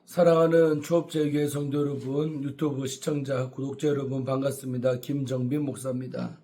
사랑하는 초업제교회 성도 여러분, 유튜브 시청자, 구독자 여러분 반갑습니다. 김정빈 목사입니다.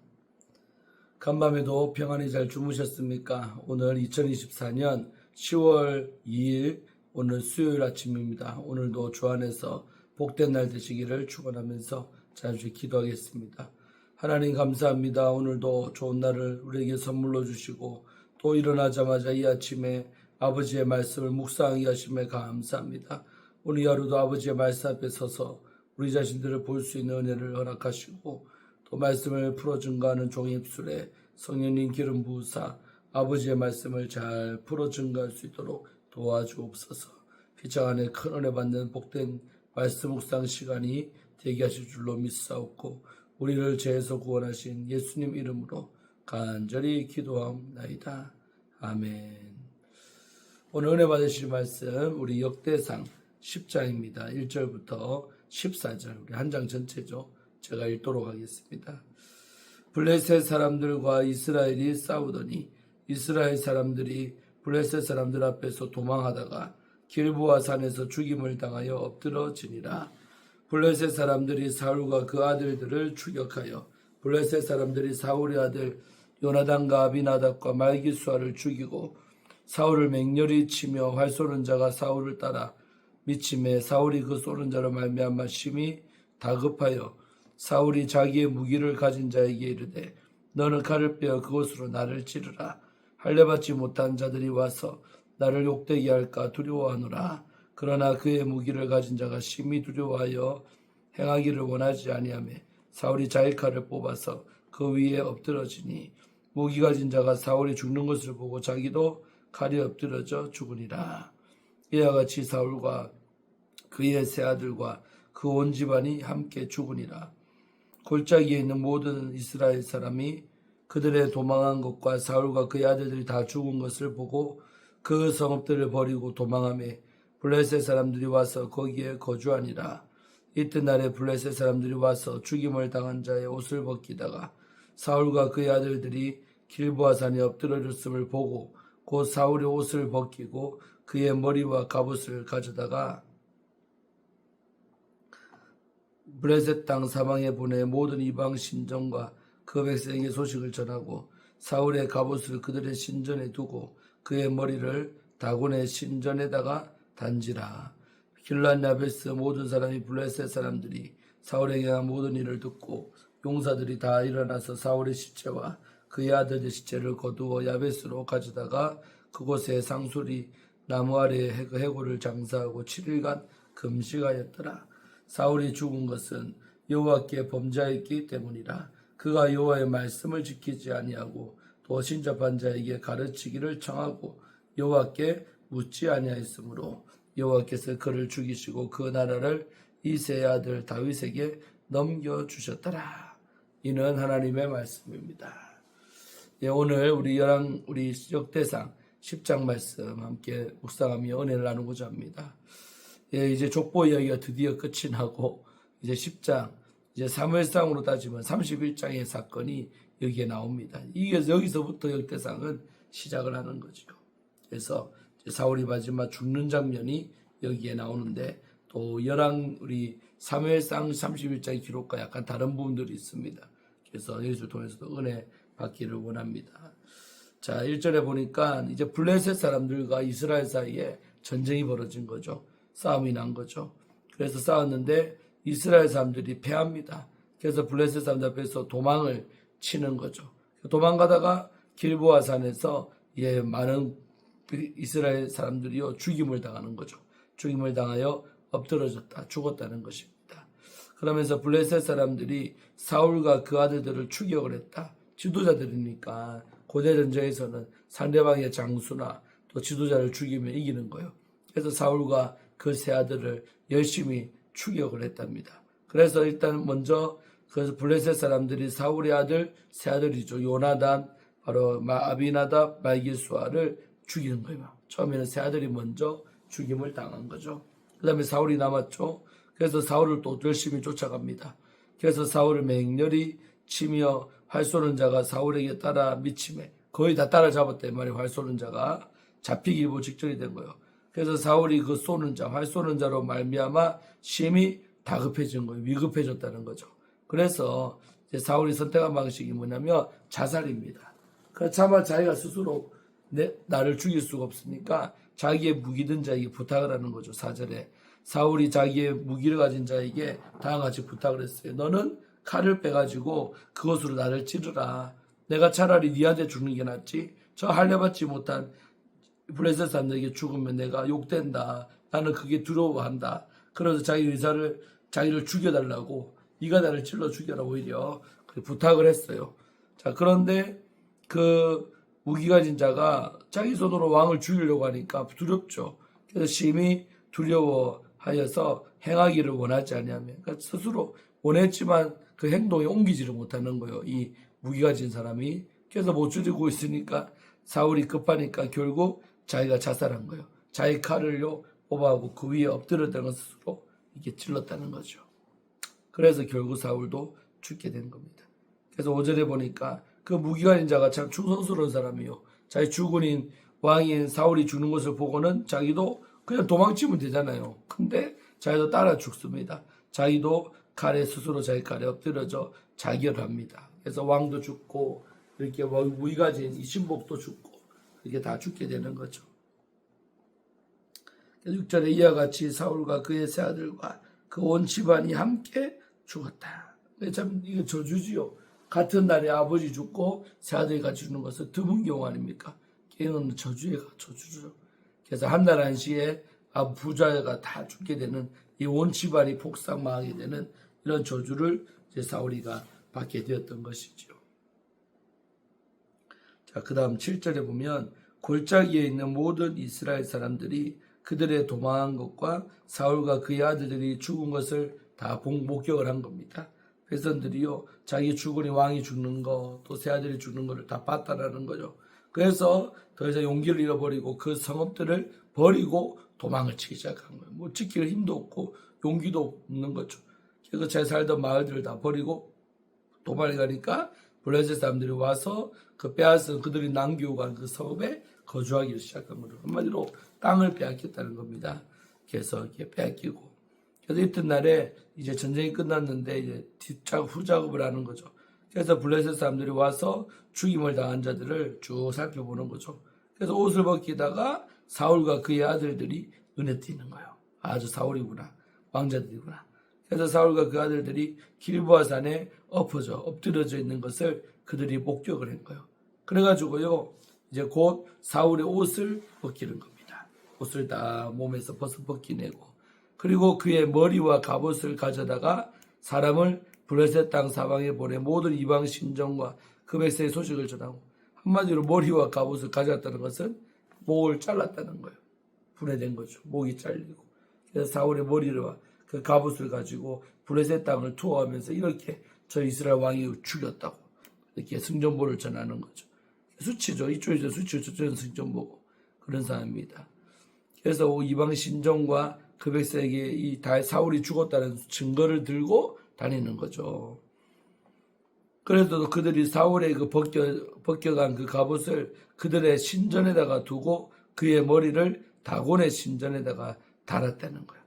간밤에도 평안히 잘 주무셨습니까? 오늘 2024년 10월 2일 오늘 수요일 아침입니다. 오늘도 주 안에서 복된 날 되시기를 축원하면서 자주 기도하겠습니다. 하나님 감사합니다. 오늘도 좋은 날을 우리에게 선물로 주시고 또 일어나자마자 이 아침에 아버지의 말씀을 묵상하게 하심에 감사합니다. 오늘 하루도 아버지의 말씀 앞에 서서 우리 자신들을 볼 수 있는 은혜를 허락하시고 또 말씀을 풀어 증거하는 종의 입술에 성령님 기름 부으사 아버지의 말씀을 잘 풀어 증거할 수 있도록 도와주옵소서. 피차 안에 큰 은혜 받는 복된 말씀 묵상 시간이 되게 하실 줄로 믿사옵고 우리를 죄에서 구원하신 예수님 이름으로 간절히 기도하옵나이다. 아멘. 오늘 은혜 받으실 말씀 우리 역대상 10장입니다. 1절부터 14절 우리 한 장 전체죠. 제가 읽도록 하겠습니다. 블레셋 사람들과 이스라엘이 싸우더니 이스라엘 사람들이 블레셋 사람들 앞에서 도망하다가 길보아 산에서 죽임을 당하여 엎드러지니라. 블레셋 사람들이 사울과 그 아들들을 추격하여 블레셋 사람들이 사울의 아들 요나단과 아비나답과 말기수아를 죽이고 사울을 맹렬히 치며 활 쏘는 자가 사울을 따라 미침에 사울이 그 쏘는 자로 말미암아 심히 다급하여 사울이 자기의 무기를 가진 자에게 이르되 너는 칼을 빼어 그곳으로 나를 찌르라. 할례받지 못한 자들이 와서 나를 욕되게 할까 두려워하노라. 그러나 그의 무기를 가진 자가 심히 두려워하여 행하기를 원하지 아니하며 사울이 자기 칼을 뽑아서 그 위에 엎드러지니 무기 가진 자가 사울이 죽는 것을 보고 자기도 칼이 엎드러져 죽으니라. 이와 같이 사울과 그의 세 아들과 그 온 집안이 함께 죽으니라. 골짜기에 있는 모든 이스라엘 사람이 그들의 도망한 것과 사울과 그의 아들들이 다 죽은 것을 보고 그 성읍들을 버리고 도망하며 블레셋 사람들이 와서 거기에 거주하니라. 이튿날에 블레셋 사람들이 와서 죽임을 당한 자의 옷을 벗기다가 사울과 그의 아들들이 길보아 산에 엎드러졌음을 보고 곧 사울의 옷을 벗기고 그의 머리와 갑옷을 가져다가 블레셋 땅 사방에 보내 모든 이방 신전과 그 백성에게 소식을 전하고 사울의 갑옷을 그들의 신전에 두고 그의 머리를 다곤의 신전에다가 단지라. 길랏 야베스 모든 사람이 블레셋 사람들이 사울에게 한 모든 일을 듣고 용사들이 다 일어나서 사울의 시체와 그의 아들의 시체를 거두어 야베스로 가져다가 그곳에 상수리 나무 아래에 해골을 장사하고 7일간 금식하였더라. 사울이 죽은 것은 여호와께 범죄하였기 때문이라. 그가 여호와의 말씀을 지키지 아니하고 또 신접한 자에게 가르치기를 청하고 여호와께 묻지 아니하였으므로 여호와께서 그를 죽이시고 그 나라를 이새의 아들 다윗에게 넘겨주셨더라. 이는 하나님의 말씀입니다. 오늘 우리 역대상 10장 말씀 함께 묵상하며 은혜를 나누고자 합니다. 이제 족보 이야기가 드디어 끝이 나고 이제 10장 이제 사무엘상으로 따지면 31장의 사건이 여기에 나옵니다. 이게 여기서부터 역대상은 시작을 하는 거죠. 그래서 사울이 마지막 죽는 장면이 여기에 나오는데 또 우리 사무엘상 31장의 기록과 약간 다른 부분들이 있습니다. 그래서 여기서 통해서도 은혜 받기를 원합니다. 자, 1절에 보니까 이제 블레셋 사람들과 이스라엘 사이에 전쟁이 벌어진 거죠. 싸움이 난 거죠. 그래서 싸웠는데 이스라엘 사람들이 패합니다. 그래서 블레셋 사람들 앞에서 도망을 치는 거죠. 도망가다가 길보아 산에서 많은 이스라엘 사람들이요 죽임을 당하는 거죠. 죽임을 당하여 엎드러졌다, 죽었다는 것입니다. 그러면서 블레셋 사람들이 사울과 그 아들들을 추격을 했다. 지도자들이니까 고대 전쟁에서는 상대방의 장수나 또 지도자를 죽이면 이기는 거예요. 그래서 사울과 그 세 아들을 열심히 추격을 했답니다. 그래서 일단 먼저 그 블레셋 사람들이 사울의 아들 세 아들이죠. 요나단, 바로 아비나답, 말기수아를 죽이는 거예요. 처음에는 세 아들이 먼저 죽임을 당한 거죠. 그 다음에 사울이 남았죠. 그래서 사울을 또 열심히 쫓아갑니다. 그래서 사울을 맹렬히 치며 활 쏘는 자가 사울에게 따라 미침에 거의 다 따라잡았단 말이에요. 활 쏘는 자가 잡히기 일보 직전이 된 거예요. 그래서 사울이 그 쏘는 자, 활 쏘는 자로 말미암아 심히 다급해진 거예요. 위급해졌다는 거죠. 그래서 이제 사울이 선택한 방식이 뭐냐면 자살입니다. 그 차마 자기가 스스로 나를 죽일 수가 없으니까 자기의 무기든 자에게 부탁을 하는 거죠. 4절에 사울이 자기의 무기를 가진 자에게 다음과 같이 부탁을 했어요. 너는 칼을 빼가지고 그것으로 나를 찌르라. 내가 차라리 네한테 죽는 게 낫지. 저 할례받지 못한 블레셋 사람들에게 죽으면 내가 욕된다. 나는 그게 두려워한다. 그래서 자기를 죽여달라고 네가 나를 찔러 죽여라 오히려 부탁을 했어요. 자, 그런데 그 무기 가진 자가 자기 손으로 왕을 죽이려고 하니까 두렵죠. 그래서 심히 두려워하여서 행하기를 원하지 않냐면 그러니까 스스로 원했지만 그 행동에 옮기지를 못하는 거예요. 이 무기 가진 사람이. 그래서 못 죽이고 있으니까 사울이 급하니까 결국 자기가 자살한 거예요. 자기 칼을요 뽑아하고 그 위에 엎드렸다는 스스로 이렇게 찔렀다는 거죠. 그래서 결국 사울도 죽게 된 겁니다. 그래서 5절에 보니까 그 무기가진 자가 참 충성스러운 사람이요. 자기 주군인 왕인 사울이 죽는 것을 보고는 자기도 그냥 도망치면 되잖아요. 근데 자기도 따라 죽습니다. 자기도 스스로 자기 칼에 엎드려져 자결합니다. 그래서 왕도 죽고 이렇게 무기가진 이 신복도 죽고 이렇게 다 죽게 되는 거죠. 6절에 이와 같이 사울과 그의 세 아들과 그 온 집안이 함께 죽었다. 참 이거 저주지요. 같은 날에 아버지 죽고 세 아들이 같이 죽는 것은 드문 경우 아닙니까? 걔는 저주죠. 그래서 한 날 한시에 부자가 다 죽게 되는 이 온 집안이 폭삭 망하게 되는 이런 저주를 이제 사울이가 받게 되었던 것이죠. 자, 그 다음 7절에 보면 골짜기에 있는 모든 이스라엘 사람들이 그들의 도망한 것과 사울과 그의 아들들이 죽은 것을 다 목격을 한 겁니다. 백성들이요 자기 주군이 왕이 죽는 거 또 새 아들이 죽는 거를 다 봤다라는 거죠. 그래서 더 이상 용기를 잃어버리고 그 성읍들을 버리고 도망을 치기 시작한 거예요. 뭐 지킬 힘도 없고 용기도 없는 거죠. 그래서 제 살던 마을들을 다 버리고 도망을 가니까 블레셋 사람들이 와서 그 빼앗은 그들이 남기고 간 그 성읍에 거주하기 시작한 거죠. 한마디로 땅을 빼앗겼다는 겁니다. 그래서 이렇게 빼앗기고. 그래서 이튿날에 이제 전쟁이 끝났는데 이제 후작업을 하는 거죠. 그래서 블레셋 사람들이 와서 죽임을 당한 자들을 쭉 살펴보는 거죠. 그래서 옷을 벗기다가 사울과 그의 아들들이 눈에 띄는 거예요. 저 사울이구나. 왕자들이구나. 그래서 사울과 그 아들들이 길보아 산에 엎드려져 있는 것을 그들이 목격을 한 거예요. 그래가지고요, 이제 곧 사울의 옷을 벗기는 겁니다. 옷을 다 몸에서 벗기내고, 그리고 그의 머리와 갑옷을 가져다가 사람을 블레셋 땅 사방에 보내 모든 이방 신정과 그 백성의 소식을 전하고, 한마디로 머리와 갑옷을 가져왔다는 것은 목을 잘랐다는 거예요. 분해된 거죠. 목이 잘리고. 그래서 사울의 머리와 그 갑옷을 가지고 블레셋 땅을 투어하면서 이렇게 저 이스라엘 왕이 죽였다고 이렇게 승전보를 전하는 거죠. 수치죠. 이쪽에서 수치고 저쪽에서 승전보고 그런 상황입니다. 그래서 이방 신정과 그 백성에게 이 사울이 죽었다는 증거를 들고 다니는 거죠. 그래도 그들이 사울의 그 벗겨간 그 갑옷을 그들의 신전에다가 두고 그의 머리를 다곤의 신전에다가 달았다는 거예요.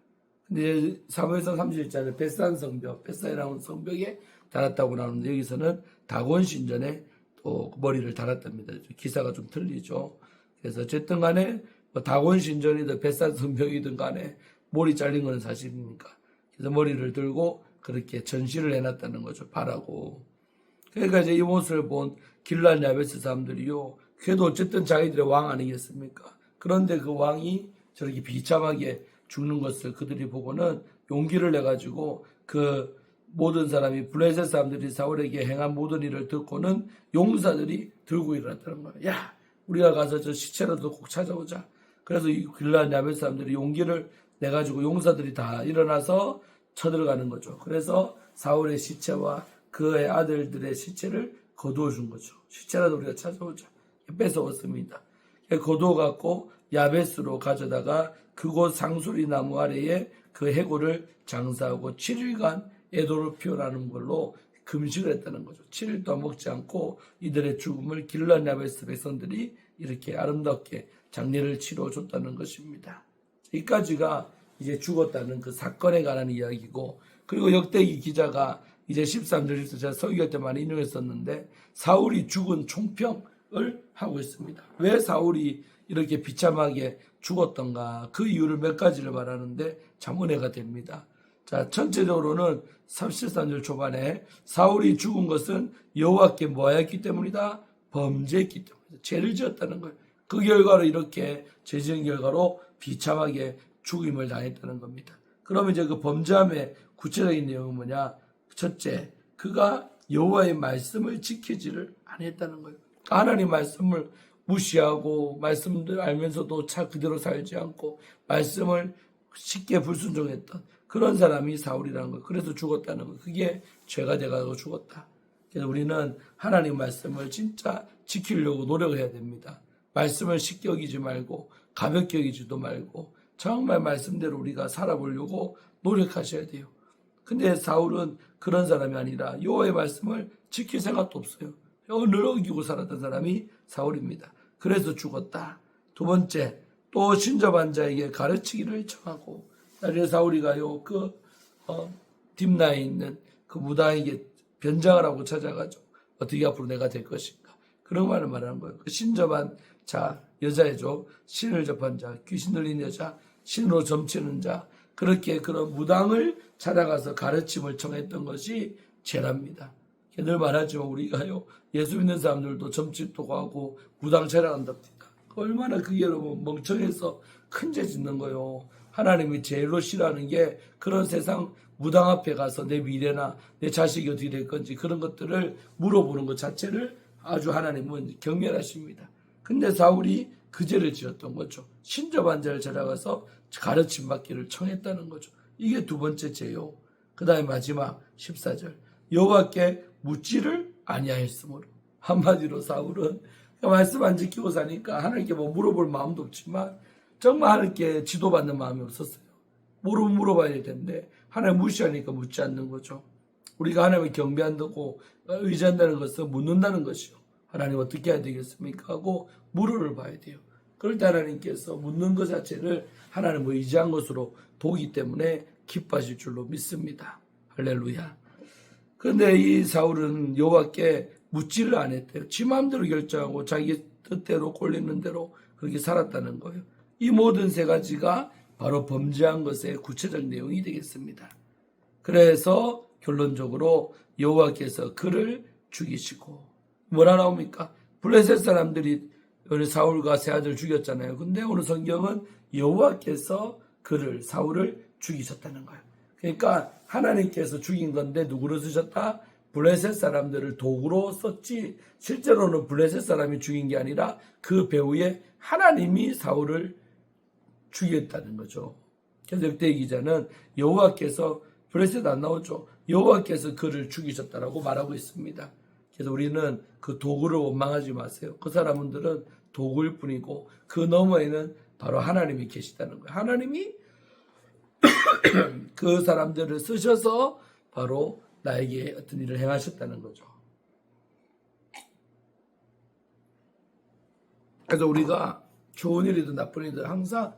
근데 사무엘상 31장에 벳산 성벽, 벳산이라는 성벽에 달았다고 나오는데 여기서는 다곤 신전에 또 머리를 달았답니다. 기사가 좀 틀리죠. 그래서 어쨌든 간에 다곤 신전이든 벳산 성벽이든 간에 머리 잘린 건 사실이니까. 그래서 머리를 들고 그렇게 전시를 해놨다는 거죠. 바라고. 그러니까 이제 이 모습을 본 길랄 야베스 사람들이요. 그래도 어쨌든 자기들의 왕 아니겠습니까? 그런데 그 왕이 저렇게 비참하게 죽는 것을 그들이 보고는 용기를 내가지고 그 모든 사람이 블레셋 사람들이 사울에게 행한 모든 일을 듣고는 용사들이 들고 일어났다는 거예요. 야, 우리가 가서 저 시체라도 꼭 찾아오자. 그래서 이 길라 야벳 사람들이 용기를 내가지고 용사들이 다 일어나서 쳐들어가는 거죠. 그래서 사울의 시체와 그의 아들들의 시체를 거두어 준 거죠. 시체라도 우리가 찾아오자. 뺏어왔습니다. 거두어갖고 야벳으로 가져다가 그곳 상수리 나무 아래에 그 해골을 장사하고 7일간 애도를 표현하는 걸로 금식을 했다는 거죠. 7일 동안 먹지 않고 이들의 죽음을 길라 야베스 백성들이 이렇게 아름답게 장례를 치러줬다는 것입니다. 여기까지가 이제 죽었다는 그 사건에 관한 이야기고, 그리고 역대기 기자가 이제 13절에서 제가 설교할 때 많이 인용했었는데, 사울이 죽은 총평을 하고 있습니다. 왜 사울이 이렇게 비참하게 죽었던가, 그 이유를 몇 가지를 말하는데 참 은혜가 됩니다. 자, 전체적으로는 33절 초반에 사울이 죽은 것은 여호와께 뭐하였기 때문이다? 범죄했기 때문이다. 죄를 지었다는 거예요. 그 결과로 이렇게 죄 지은 결과로 비참하게 죽임을 당했다는 겁니다. 그러면 이제 그 범죄함의 구체적인 내용은 뭐냐? 첫째, 그가 여호와의 말씀을 지키지를 않았다는 거예요. 하나님 말씀을 무시하고 말씀을 알면서도 그대로 살지 않고 말씀을 쉽게 불순종했던 그런 사람이 사울이라는 거예요. 그래서 죽었다는 거예요. 그게 죄가 돼가지고 죽었다. 그래서 우리는 하나님 말씀을 진짜 지키려고 노력해야 됩니다. 말씀을 쉽게 여기지 말고 가볍게 여기지도 말고 정말 말씀대로 우리가 살아보려고 노력하셔야 돼요. 근데 사울은 그런 사람이 아니라 여호와의 말씀을 지킬 생각도 없어요. 늘 어기고 살았던 사람이 사울입니다. 그래서 죽었다. 두 번째, 또 신접한 자에게 가르치기를 청하고, 나중에 사울이가요 딥나에 있는 그 무당에게 변장을 하고 찾아가죠. 어떻게 앞으로 내가 될 것인가, 그런 말을 말하는 거예요. 그 신접한 자, 여자애죠. 신을 접한 자, 귀신 들린 여자, 신으로 점치는 자, 그렇게 그런 무당을 찾아가서 가르침을 청했던 것이 죄랍니다. 늘 말하지만 우리가요, 예수 믿는 사람들도 점집도 가고 무당 찾아간답니다. 얼마나 그게 여러분 멍청해서 큰 죄 짓는 거요. 하나님이 제일로 싫어하는 게 그런 세상 무당 앞에 가서 내 미래나 내 자식이 어떻게 될 건지 그런 것들을 물어보는 것 자체를 아주 하나님은 경멸하십니다. 근데 사울이 그 죄를 지었던 거죠. 신접한 자를 찾아가서 가르침 받기를 청했다는 거죠. 이게 두 번째 죄요. 그 다음에 마지막 14절, 여호와께 묻지를 아니하였으므로. 한마디로 사울은 말씀 안 지키고 사니까 하나님께 뭐 물어볼 마음도 없지만 정말 하나님께 지도받는 마음이 없었어요. 물어봐야 되는데 하나님 무시하니까 묻지 않는 거죠. 우리가 하나님을 경배한다고 의지한다는 것은 묻는다는 것이요. 하나님 어떻게 해야 되겠습니까? 하고 물어를 봐야 돼요. 그럴 때 하나님께서 묻는 것 자체를 하나님을 의지한 것으로 보기 때문에 기뻐하실 줄로 믿습니다. 할렐루야. 그런데 이 사울은 여호와께 묻지를 않았대요. 지 마음대로 결정하고 자기 뜻대로 꼴리는 대로 그렇게 살았다는 거예요. 이 모든 세 가지가 바로 범죄한 것의 구체적 내용이 되겠습니다. 그래서 결론적으로 여호와께서 그를 죽이시고, 뭐라 나옵니까? 블레셋 사람들이 사울과 세 아들 죽였잖아요. 근데 오늘 성경은 여호와께서 사울을 죽이셨다는 거예요. 그러니까 하나님께서 죽인 건데 누구로 쓰셨다? 블레셋 사람들을 도구로 썼지, 실제로는 블레셋 사람이 죽인 게 아니라 그 배후에 하나님이 사울을 죽였다는 거죠. 그래서 역대 기자는 여호와께서, 블레셋 안 나오죠. 여호와께서 그를 죽이셨다라고 말하고 있습니다. 그래서 우리는 그 도구를 원망하지 마세요. 그 사람들은 도구일 뿐이고 그 너머에는 바로 하나님이 계시다는 거예요. 하나님이 그 사람들을 쓰셔서 바로 나에게 어떤 일을 행하셨다는 거죠. 그래서 우리가 좋은 일이든 나쁜 일이든 항상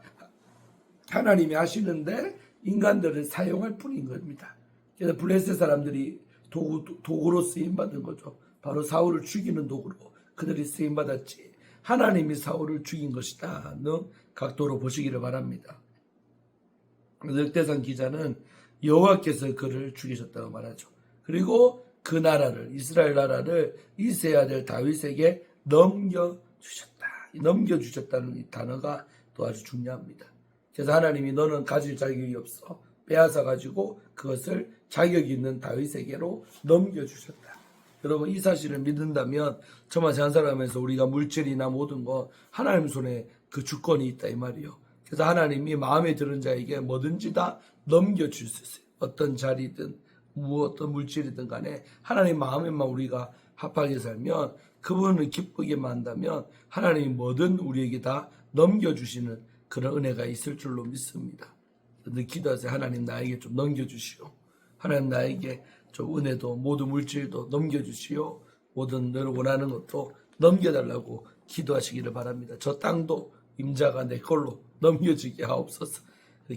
하나님이 하시는데 인간들을 사용할 뿐인 겁니다. 그래서 블레셋 사람들이 도구로 쓰임받은 거죠. 바로 사울을 죽이는 도구로 그들이 쓰임받았지, 하나님이 사울을 죽인 것이다는 각도로 보시기를 바랍니다. 역대상 기자는 여호와께서 그를 죽이셨다고 말하죠. 그리고 그 나라를, 이스라엘 나라를 이세 아들 다윗에게 넘겨주셨다. 넘겨주셨다는 이 단어가 또 아주 중요합니다. 그래서 하나님이 너는 가질 자격이 없어 빼앗아 가지고 그것을 자격 있는 다윗에게로 넘겨주셨다. 여러분, 이 사실을 믿는다면 정말 제한사람에서 우리가 물질이나 모든 거 하나님 손에 그 주권이 있다 이 말이요. 그래서 하나님이 마음에 드는 자에게 뭐든지 다 넘겨줄 수 있어요. 어떤 자리든 어떤 물질이든 간에 하나님 마음에만 우리가 합하게 살면, 그분을 기쁘게만 한다면 하나님이 뭐든 우리에게 다 넘겨주시는 그런 은혜가 있을 줄로 믿습니다. 늘 기도하세요. 하나님 나에게 좀 넘겨주시오. 하나님 나에게 좀 은혜도 모든 물질도 넘겨주시오. 모든 너를 원하는 것도 넘겨달라고 기도하시기를 바랍니다. 저 땅도 임자가 내 걸로 넘겨지게 하옵소서.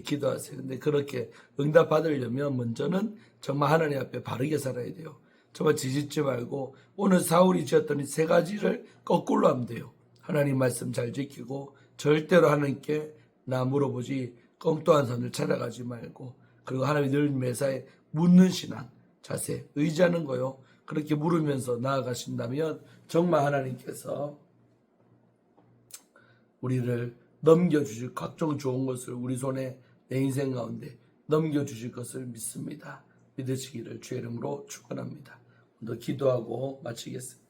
기도하세요. 근데 그렇게 응답 받으려면 먼저는 정말 하나님 앞에 바르게 살아야 돼요. 정말 지짓지 말고 오늘 사울이 지었던 이 세 가지를 거꾸로 하면 돼요. 하나님 말씀 잘 지키고 절대로 하나님께 나 물어보지 엉뚱한 선을 찾아가지 말고, 그리고 하나님이 늘 매사에 묻는 신앙 자세 의지하는 거요. 그렇게 물으면서 나아가신다면 정말 하나님께서 우리를 넘겨주실 각종 좋은 것을 우리 손에 내 인생 가운데 넘겨주실 것을 믿습니다. 믿으시기를 주의 이름으로 축원합니다. 오늘 기도하고 마치겠습니다.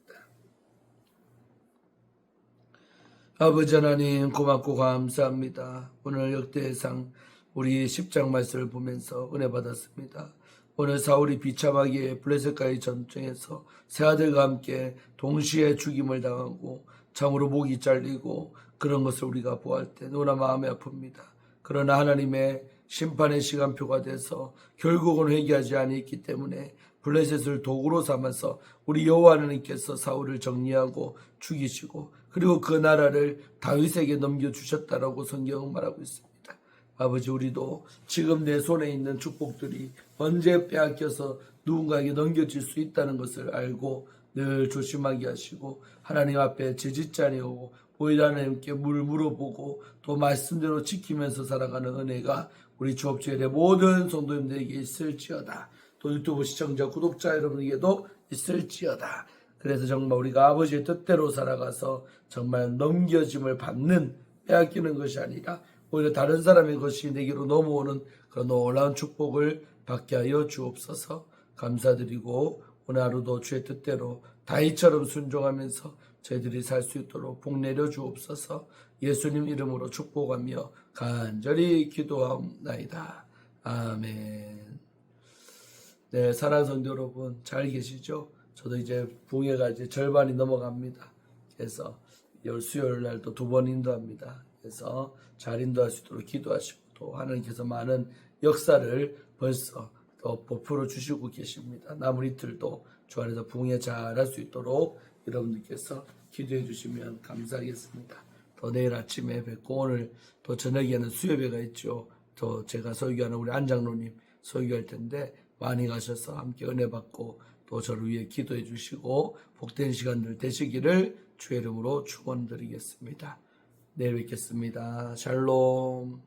아버지 하나님 고맙고 감사합니다. 오늘 역대상 우리 10장 말씀을 보면서 은혜 받았습니다. 오늘 사울이 비참하게 블레셋과의 전쟁에서 세 아들과 함께 동시에 죽임을 당하고 참으로 목이 잘리고 그런 것을 우리가 보할 때 너무나 마음이 아픕니다. 그러나 하나님의 심판의 시간표가 돼서 결국은 회개하지 아니했기 때문에 블레셋을 도구로 삼아서 우리 여호와 하나님께서 사울을 정리하고 죽이시고 그리고 그 나라를 다윗에게 넘겨주셨다라고 성경은 말하고 있습니다. 아버지, 우리도 지금 내 손에 있는 축복들이 언제 빼앗겨서 누군가에게 넘겨질 수 있다는 것을 알고 늘 조심하게 하시고 하나님 앞에 제짓지 아니하고 오히려 하나님께 물어보고 또 말씀대로 지키면서 살아가는 은혜가 우리 주업주일의 모든 성도님들에게 있을지어다. 또 유튜브 시청자 구독자 여러분에게도 있을지어다. 그래서 정말 우리가 아버지의 뜻대로 살아가서 정말 넘겨짐을 받는, 빼앗기는 것이 아니라 오히려 다른 사람의 것이 내게로 넘어오는 그런 놀라운 축복을 받게 하여 주옵소서. 감사드리고 오늘 하루도 주의 뜻대로 다윗처럼 순종하면서 저희들이 살 수 있도록 복 내려 주옵소서. 예수님 이름으로 축복하며 간절히 기도하옵나이다. 아멘. 네, 사랑하는 성도 여러분 잘 계시죠? 저도 이제 붕해가 이제 절반이 넘어갑니다. 그래서 수요일 날도 2번 인도합니다. 그래서 잘 인도할 수 있도록 기도하시고 또 하나님께서 많은 역사를 벌써 더 베풀어 주시고 계십니다. 남은 이틀도 주 안에서 붕해 잘 할 수 있도록 여러분들께서 기도해 주시면 감사하겠습니다. 또 내일 아침에 뵙고 오늘 또 저녁에는 수요예배가 있죠. 또 제가 설교하는 우리 안장로님 설교할 텐데 많이 가셔서 함께 은혜 받고 또 저를 위해 기도해 주시고 복된 시간들 되시기를 주의 이름으로 축원드리겠습니다. 내일 뵙겠습니다. 샬롬.